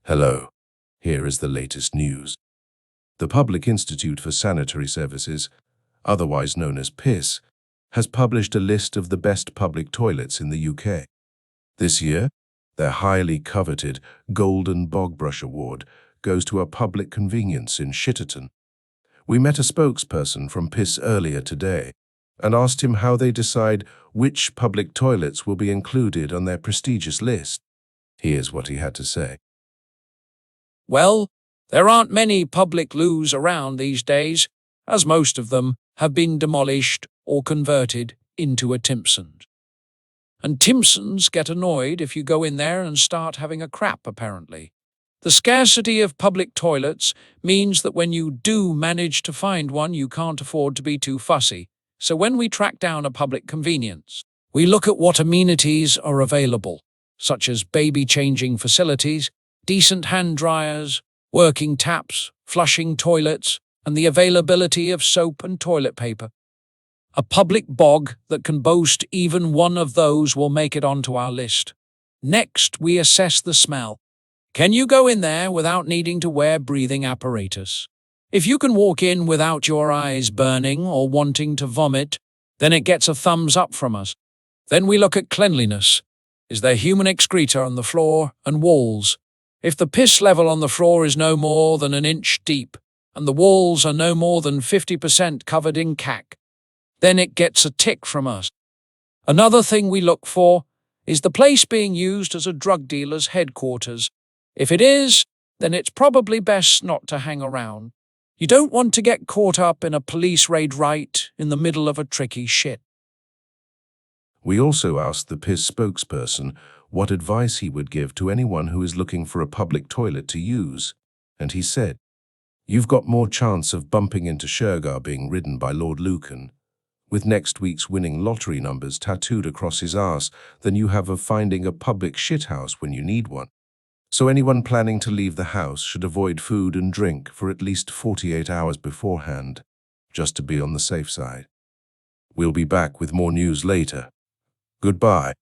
Hello, here is the latest news. The Public Institute for Sanitary Services, otherwise known as PIS, has published a list of the best public toilets in the UK. This year, their highly coveted Golden Bogbrush Award goes to a public convenience in Shitterton. We met a spokesperson from PIS earlier today and asked him how they decide which public toilets will be included on their prestigious list. Here's what he had to say. Well, there aren't many public loos around these days, as most of them have been demolished or converted into a Timpsons. And Timpsons get annoyed if you go in there and start having a crap, apparently. The scarcity of public toilets means that when you do manage to find one, you can't afford to be too fussy. So when we track down a public convenience, we look at what amenities are available, such as baby changing facilities, decent hand dryers, working taps, flushing toilets, and the availability of soap and toilet paper. A public bog that can boast even one of those will make it onto our list. Next, we assess the smell. Can you go in there without needing to wear breathing apparatus? If you can walk in without your eyes burning or wanting to vomit, then it gets a thumbs up from us. Then we look at cleanliness. Is there human excreta on the floor and walls? If the piss level on the floor is no more than an inch deep, and the walls are no more than 50% covered in cack, then it gets a tick from us. Another thing we look for is the place being used as a drug dealer's headquarters. If it is, then it's probably best not to hang around. You don't want to get caught up in a police raid right in the middle of a tricky shit. We also asked the PIS spokesperson what advice he would give to anyone who is looking for a public toilet to use, and he said, "You've got more chance of bumping into Shergar being ridden by Lord Lucan, with next week's winning lottery numbers tattooed across his arse, than you have of finding a public shithouse when you need one. So anyone planning to leave the house should avoid food and drink for at least 48 hours beforehand, just to be on the safe side." We'll be back with more news later. Goodbye.